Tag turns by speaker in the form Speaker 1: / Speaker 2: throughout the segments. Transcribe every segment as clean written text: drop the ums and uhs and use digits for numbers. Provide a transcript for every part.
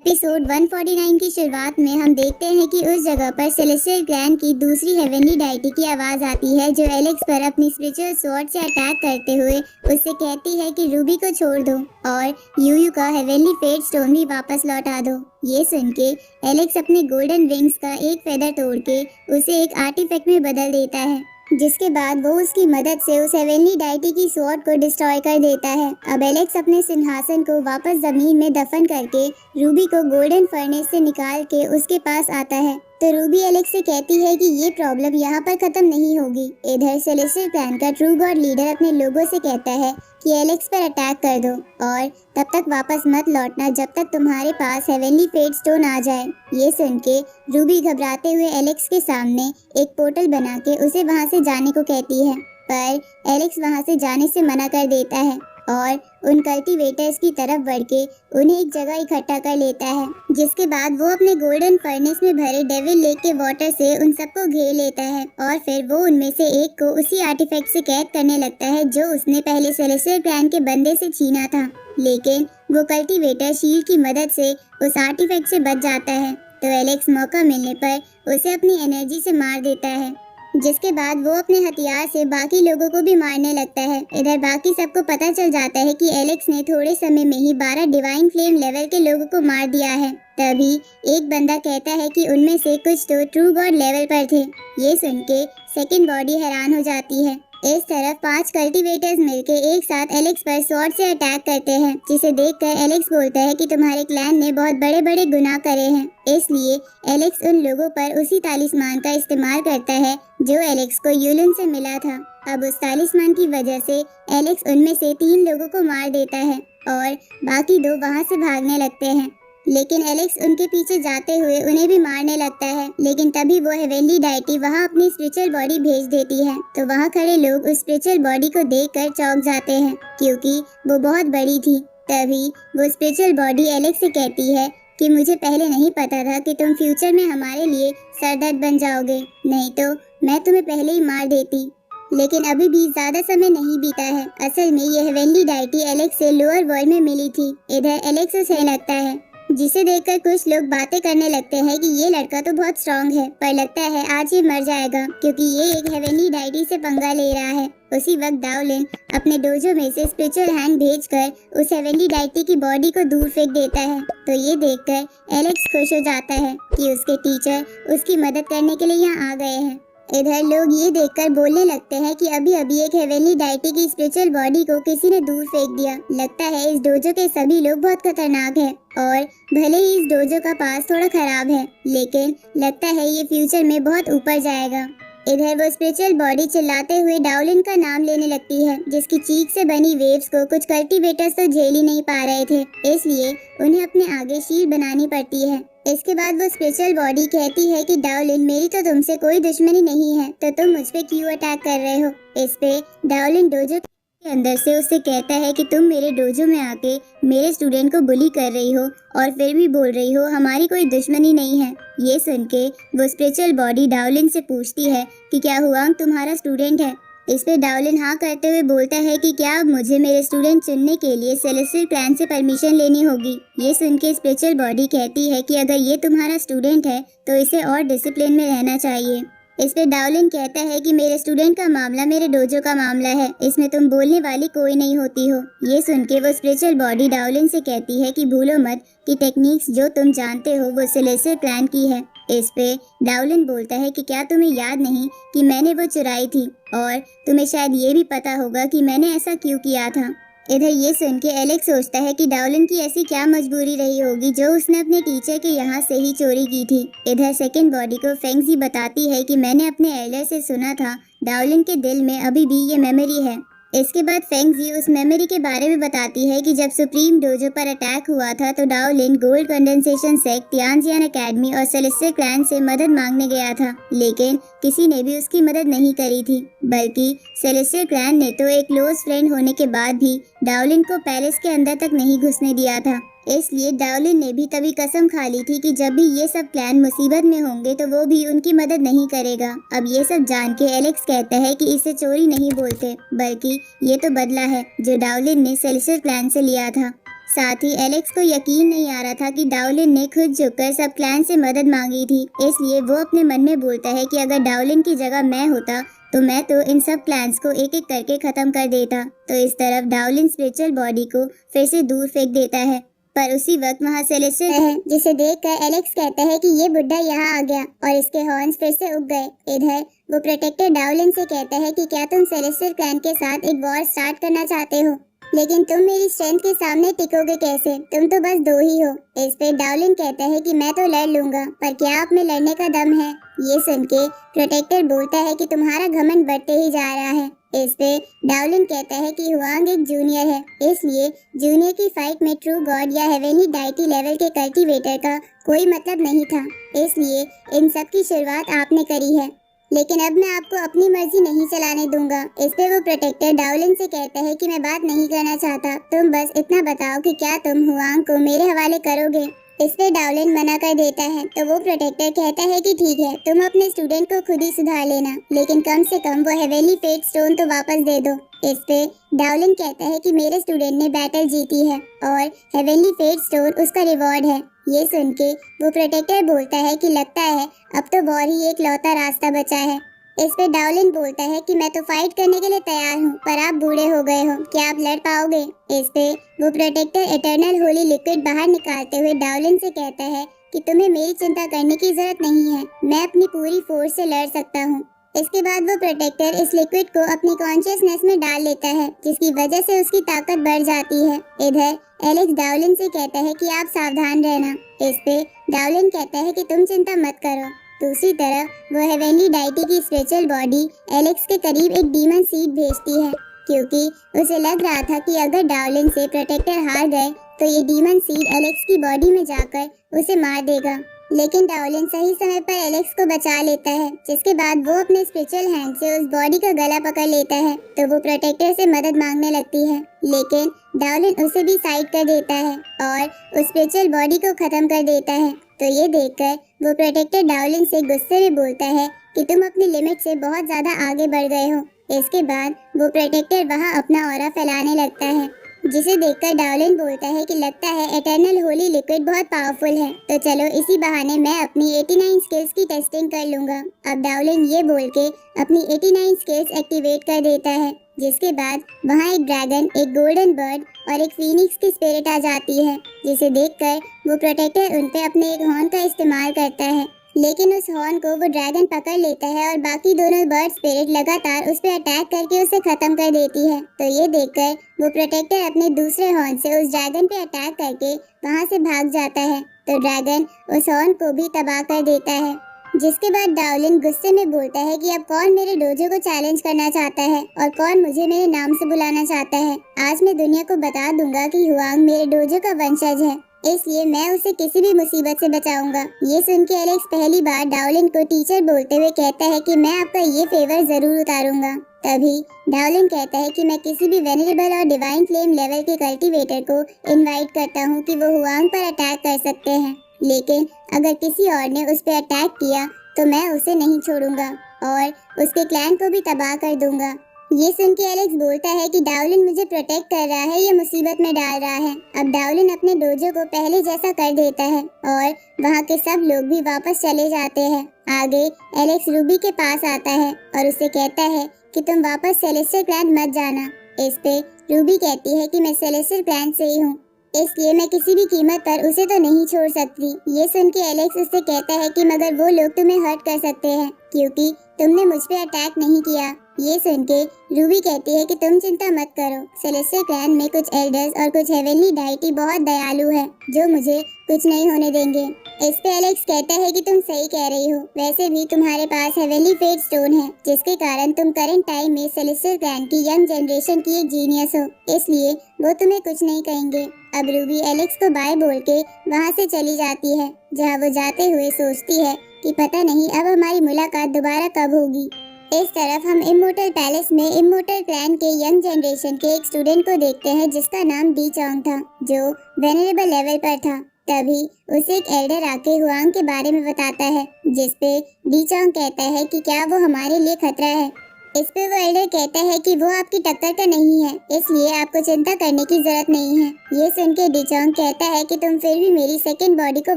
Speaker 1: Episode 149 की शुरुआत में हम देखते हैं कि उस जगह पर सेलेस्टियल क्लैन की दूसरी हेवनली डाइटी की आवाज आती है, जो एलेक्स पर अपनी स्पिरिचुअल स्वॉर्ड से अटैक करते हुए उससे कहती है कि रूबी को छोड़ दो और यूयू का हेवनली फेट स्टोन भी वापस लौटा दो। ये सुन के एलेक्स अपने गोल्डन विंग्स का एक फेदर तोड़ के उसे एक आर्टिफैक्ट में बदल देता है, जिसके बाद वो उसकी मदद से उस हेवनली डाइटी की स्वॉर्ड को डिस्ट्रॉय कर देता है। अब एलेक्स अपने सिंहासन को वापस जमीन में दफन करके रूबी को गोल्डन फर्नेस से निकाल के उसके पास आता है। तो रूबी एलेक्स से कहती है कि ये प्रॉब्लम यहाँ पर खत्म नहीं होगी। इधर सेलेस्टियल क्लैन का ट्रू गॉड लीडर अपने लोगों से कहता है कि एलेक्स पर अटैक कर दो और तब तक वापस मत लौटना जब तक तुम्हारे पास हेवनली फेट स्टोन आ जाए। ये सुन के रूबी घबराते हुए एलेक्स के सामने एक पोर्टल बना के उसे वहां से जाने को कहती है, पर एलेक्स वहां से जाने से मना कर देता है और उन कल्टीवेटर्स की तरफ बढ़ के उन्हें एक जगह इकट्ठा कर लेता है, जिसके बाद वो अपने गोल्डन फर्नेस में भरे डेविल लेक के वाटर से उन सबको घेर लेता है और फिर वो उनमें से एक को उसी आर्टिफैक्ट से कैद करने लगता है जो उसने पहले सेलेस्टियल क्लैन के बंदे से छीना था। लेकिन वो कल्टीवेटर शील्ड की मदद से उस आर्टिफैक्ट से बच जाता है। तो एलेक्स मौका मिलने पर उसे अपनी एनर्जी से मार देता है, जिसके बाद वो अपने हथियार से बाकी लोगों को भी मारने लगता है। इधर बाकी सबको पता चल जाता है कि एलेक्स ने थोड़े समय में ही 12 डिवाइन फ्लेम लेवल के लोगों को मार दिया है। तभी एक बंदा कहता है कि उनमें से कुछ तो ट्रू गॉड लेवल पर थे। ये सुन के सेकंड बॉडी हैरान हो जाती है। इस तरफ 5 कल्टीवेटर्स मिलकर एक साथ एलेक्स पर स्वॉर्ड से अटैक करते हैं, जिसे देखकर एलेक्स बोलता है कि तुम्हारे क्लैन ने बहुत बड़े बड़े गुनाह करे हैं। इसलिए एलेक्स उन लोगों पर उसी तालिस्मान का इस्तेमाल करता है जो एलेक्स को यूलन से मिला था। अब उस तालिस्मान की वजह से एलेक्स उनमें से 3 लोगों को मार देता है और बाकी 2 वहां से भागने लगते हैं। लेकिन एलेक्स उनके पीछे जाते हुए उन्हें भी मारने लगता है, लेकिन तभी वो हेवनली डाइटी वहां अपनी स्पिरिचुअल बॉडी भेज देती है। तो वहां खड़े लोग उस स्पिरिचुअल बॉडी को देखकर चौंक जाते हैं, क्योंकि वो बहुत बड़ी थी। तभी वो स्पिरिचुअल बॉडी एलेक्स से कहती है कि मुझे पहले नहीं पता था कि तुम फ्यूचर में हमारे लिए सरदर्द बन जाओगे, नहीं तो मैं तुम्हें पहले ही मार देती। लेकिन अभी भी ज्यादा समय नहीं बीता है। असल में ये हेवनली डाइटी एलेक्स से लोअर वर्ल्ड में मिली थी। इधर एलेक्स उसे लगता है, जिसे देखकर कुछ लोग बातें करने लगते हैं कि ये लड़का तो बहुत स्ट्रांग है, पर लगता है आज ये मर जाएगा क्योंकि ये एक हेवनली डाइटी से पंगा ले रहा है। उसी वक्त डाओलिन अपने डोजो में से स्पिरिचुअल हैंड भेजकर उस हेवनली डाइटी की बॉडी को दूर फेंक देता है। तो ये देखकर एलेक्स खुश हो जाता है कि उसके टीचर उसकी मदद करने के लिए यहाँ आ गए हैं। इधर लोग ये देखकर बोलने लगते हैं कि अभी अभी एक हेवनली डाइटी की स्पिरिचुअल बॉडी को किसी ने दूर फेंक दिया। लगता है इस डोजो के सभी लोग बहुत खतरनाक हैं और भले ही इस डोजो का पास थोड़ा खराब है, लेकिन लगता है ये फ्यूचर में बहुत ऊपर जाएगा। इधर वो स्पिरिचुअल बॉडी चिल्लाते हुए डाओलिन का नाम लेने लगती है, जिसकी चीख से बनी वेव्स को कुछ कल्टीवेटर्स तो झेल ही नहीं पा रहे थे, इसलिए उन्हें अपने आगे शील्ड बनानी पड़ती है। इसके बाद वो स्पिरिचुअल बॉडी कहती है कि डाओलिन, मेरी तो तुमसे कोई दुश्मनी नहीं है, तो तुम मुझ पे क्यों अटैक कर रहे हो। इस पे डाओलिन डोजो के अंदर से उससे कहता है कि तुम मेरे डोजो में आके मेरे स्टूडेंट को बुली कर रही हो और फिर भी बोल रही हो हमारी कोई दुश्मनी नहीं है। ये सुन के वो स्पिरिचुअल बॉडी डाओलिन से पूछती है कि क्या हुआंग तुम्हारा स्टूडेंट है। इस पे डाओलिन हाँ करते हुए बोलता है कि क्या अब मुझे मेरे स्टूडेंट चुनने के लिए सेलेस्टियल क्लैन से परमिशन लेनी होगी। ये सुन के स्पिरिचुअल बॉडी कहती है कि अगर ये तुम्हारा स्टूडेंट है तो इसे और डिसिप्लिन में रहना चाहिए। इस पे डाओलिन कहता है कि मेरे स्टूडेंट का मामला मेरे डोजो का मामला है, इसमें तुम बोलने वाली कोई नहीं होती हो। ये सुन के वो स्पिरिचुअल बॉडी डाओलिन से कहती है कि भूलो मत कि टेक्निक्स जो तुम जानते हो वो सेलेस्टियल क्लैन की है। इस पे डाओलिन बोलता है कि क्या तुम्हें याद नहीं कि मैंने वो चुराई थी, और तुम्हें शायद ये भी पता होगा कि मैंने ऐसा क्यों किया था। इधर ये सुन के एलेक्स सोचता है कि डाओलिन की ऐसी क्या मजबूरी रही होगी जो उसने अपने टीचर के यहाँ से ही चोरी की थी। इधर सेकंड बॉडी को फेंगजी बताती है कि मैंने अपने एल्डर से सुना था डाओलिन के दिल में अभी भी ये मेमोरी है। इसके बाद फेंगजी उस मेमोरी के बारे में बताती है कि जब सुप्रीम डोजो पर अटैक हुआ था तो डाओलिन गोल्ड कंडेंसेशन सेक्ट, तियानजियान एकेडमी और सेलेस्टियल क्लैन से मदद मांगने गया था, लेकिन किसी ने भी उसकी मदद नहीं करी थी, बल्कि सेलेस्टियल क्लैन ने तो एक क्लोज फ्रेंड होने के बाद भी डाओलिन को पैलेस के अंदर तक नहीं घुसने दिया था। इसलिए डाओलिन ने भी तभी कसम खा ली थी कि जब भी ये सब क्लैन मुसीबत में होंगे तो वो भी उनकी मदद नहीं करेगा। अब ये सब जान के एलेक्स कहता है कि इसे चोरी नहीं बोलते, बल्कि ये तो बदला है जो डाओलिन ने सेलेस्टियल क्लैन से लिया था। साथ ही एलेक्स को यकीन नहीं आ रहा था कि डाउलिन ने खुद झुककर सब क्लैन से मदद मांगी थी। इसलिए वो अपने मन में बोलता है कि अगर डाउलिन की जगह मैं होता तो मैं तो इन सब क्लैंस को एक एक करके खत्म कर देता। तो इस तरफ डाउलिन स्पिरिचुअल बॉडी को फिर से दूर फेंक देता है, पर उसी वक्त वहाँ सेलेस्टियल है, जिसे देखकर एलेक्स कहता है कि ये बुड्ढा यहाँ आ गया और इसके हॉर्न्स फिर से उग गए। इधर वो प्रोटेक्टर डाउलिन से कहता है कि क्या तुम सेलेस्टियल क्लैन के साथ एक वॉर स्टार्ट करना चाहते हो, लेकिन तुम मेरी स्ट्रेंथ के सामने टिकोगे कैसे, तुम तो बस दो ही हो। इस पे डाउलिन कहता है कि मैं तो लड़ लूंगा, पर क्या आप में लड़ने का दम है। ये सुन के प्रोटेक्टर बोलता है कि तुम्हारा घमंड बढ़ते ही जा रहा है। इस पे डाउलिन कहता है कि हुआंग एक जूनियर है, इसलिए जूनियर की फाइट में ट्रू गॉड या हेवनली डाइटी लेवल के कल्टीवेटर का कोई मतलब नहीं था, इसलिए इन सब की शुरुआत आपने करी है, लेकिन अब मैं आपको अपनी मर्जी नहीं चलाने दूंगा। इस पे वो प्रोटेक्टर डाउलिन से कहता है कि मैं बात नहीं करना चाहता, तुम बस इतना बताओ कि क्या तुम हुआंग को मेरे हवाले करोगे। इस पे डाउलिन मना कर देता है, तो वो प्रोटेक्टर कहता है कि ठीक है, तुम अपने स्टूडेंट को खुद ही सुधार लेना, लेकिन कम से कम वो हेवेनली फेट स्टोन तो वापस दे दो। इस पे डाउलिन कहता है कि मेरे स्टूडेंट ने बैटल जीती है और हेवेनली फेट स्टोन उसका रिवॉर्ड है। ये सुन के वो प्रोटेक्टर बोलता है कि लगता है अब तो वॉर ही एक लौता रास्ता बचा है। इस पे डाउलिन बोलता है कि मैं तो फाइट करने के लिए तैयार हूँ, पर आप बूढ़े हो गए हो, क्या आप लड़ पाओगे। इस पे वो प्रोटेक्टर इटर्नल होली लिक्विड बाहर निकालते हुए डाउलिन से कहता है कि तुम्हें मेरी चिंता करने की जरूरत नहीं है, मैं अपनी पूरी फोर्स से लड़ सकता हूँ। इसके बाद वो प्रोटेक्टर इस लिक्विड को अपनी कॉन्शियसनेस में डाल लेता है, जिसकी वजह से उसकी ताकत बढ़ जाती है। इधर एलेक्स डाउलिन से कहता है कि आप सावधान रहना। इस पे डाउलिन कहता है कि तुम चिंता मत करो। दूसरी तरफ वो हेवनली डाइटी की स्पिरिचुअल बॉडी एलेक्स के करीब एक डीमन सीड भेजती है, क्योंकि उसे लग रहा था कि अगर डाउलिन से प्रोटेक्टर हार गए तो ये डीमन सीड एलेक्स की बॉडी में जाकर उसे मार देगा। लेकिन डाउलिन सही समय पर एलेक्स को बचा लेता है, जिसके बाद वो अपने स्पिरिचुअल हैंड से उस बॉडी का गला पकड़ लेता है, तो वो प्रोटेक्टर से मदद मांगने लगती है, लेकिन डाउलिन उसे भी साइड कर देता है और उस स्पिरिचुअल बॉडी को खत्म कर देता है। तो ये देखकर वो प्रोटेक्टर डाउलिन से गुस्से में बोलता है कि तुम अपनी लिमिट से बहुत ज्यादा आगे बढ़ गए हो। इसके बाद वो प्रोटेक्टर वहाँ अपना ऑरा फैलाने लगता है, जिसे देखकर डाउलिन बोलता है कि लगता है एटर्नल होली लिक्विड बहुत पावरफुल है, तो चलो इसी बहाने मैं अपनी 89 स्किल्स की टेस्टिंग कर लूंगा। अब डाउलिन ये बोल के अपनी 89 स्किल्स एक्टिवेट कर देता है, जिसके बाद वहाँ एक ड्रैगन, एक गोल्डन बर्ड और एक फीनिक्स की स्पिरिट आ जाती है, जिसे देखकर वो प्रोटेक्टर उन पे अपने एक हॉर्न का इस्तेमाल करता है, लेकिन उस हॉर्न को वो ड्रैगन पकड़ लेता है और बाकी दोनों बर्ड स्पिरिट लगातार उस पर अटैक करके उसे खत्म कर देती है। तो ये देखकर वो प्रोटेक्टर अपने दूसरे हॉर्न से उस ड्रैगन पे अटैक करके वहाँ से भाग जाता है, तो ड्रैगन उस हॉर्न को भी तबाह कर देता है। जिसके बाद डाउलिन गुस्से में बोलता है कि अब कौन मेरे डोजो को चैलेंज करना चाहता है और कौन मुझे मेरे नाम से बुलाना चाहता है। आज मैं दुनिया को बता दूंगा कि हुआंग मेरे डोजो का वंशज है, इसलिए मैं उसे किसी भी मुसीबत से बचाऊंगा। ये सुन के एलेक्स पहली बार डाउलिन को टीचर बोलते हुए कहता है कि मैं आपका ये फेवर जरूर उतारूंगा। तभी डाउलिन कहता है कि मैं किसी भी वेनरेबल और डिवाइन फ्लेम लेवल के कल्टीवेटर को इनवाइट करता हूँ कि वो हुआंग पर अटैक कर सकते हैं, लेकिन अगर किसी और ने उस पर अटैक किया तो मैं उसे नहीं छोड़ूंगा और उसके क्लैन को भी तबाह कर दूंगा। ये सुन के एलेक्स बोलता है कि डाउलिन मुझे प्रोटेक्ट कर रहा है, ये मुसीबत में डाल रहा है। अब डाउलिन अपने डोजो को पहले जैसा कर देता है और वहाँ के सब लोग भी वापस चले जाते हैं। आगे एलेक्स रूबी के पास आता है और उसे कहता है कि तुम वापस सेलेस्टियल क्लैन मत जाना। इस पे रूबी कहती है कि मैं सेलेस्टियल क्लैन से ही हूँ, इसलिए मैं किसी भी कीमत पर उसे तो नहीं छोड़ सकती। ये सुन के एलेक्स उससे कहता है कि मगर वो लोग तुम्हें हर्ट कर सकते हैं, क्योंकि तुमने मुझ पे अटैक नहीं किया। ये सुन के रूबी कहती है कि तुम चिंता मत करो, सेलेस्टियल क्लैन में कुछ एल्डर्स और कुछ हेवनली डाइटी बहुत दयालु है जो मुझे कुछ नहीं होने देंगे। इस पे एलेक्स कहता है कि तुम सही कह रही हो, वैसे भी तुम्हारे पास हेवनली फेट स्टोन है, जिसके कारण तुम करंट टाइम में सेलेस्टियल क्लैन की यंग जनरेशन की एक जीनियस हो, इसलिए वो तुम्हें कुछ नहीं कहेंगे। अब रूबी एलेक्स को बाय बोल के वहाँ से चली जाती है, जहाँ वो जाते हुए सोचती है कि पता नहीं अब हमारी मुलाकात दोबारा कब होगी। इस तरफ हम इमोर्टल पैलेस में इमोर्टल क्लैन के यंग जनरेशन के एक स्टूडेंट को देखते हैं जिसका नाम डी चोंग था, जो वेनरेबल लेवल पर था। तभी उसे एक एल्डर आके हुआंग के बारे में बताता है, जिसपे डी चोंग कहता है कि क्या वो हमारे लिए खतरा है। इस पे वो एल्डर कहता है कि वो आपकी टक्कर का नहीं है, इसलिए आपको चिंता करने की जरूरत नहीं है। ये सुन के डिचोंग कहता है कि तुम फिर भी मेरी सेकंड बॉडी को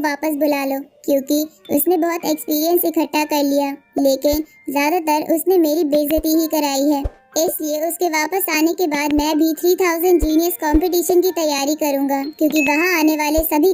Speaker 1: वापस बुला लो, क्योंकि उसने बहुत एक्सपीरियंस इकट्ठा कर लिया, लेकिन ज्यादातर उसने मेरी बेइज्जती ही कराई है। इसलिए उसके वापस आने के बाद मैं भी 3000 जीनियस कंपटीशन की तैयारी करूंगा, क्योंकि वहाँ आने वाले सभी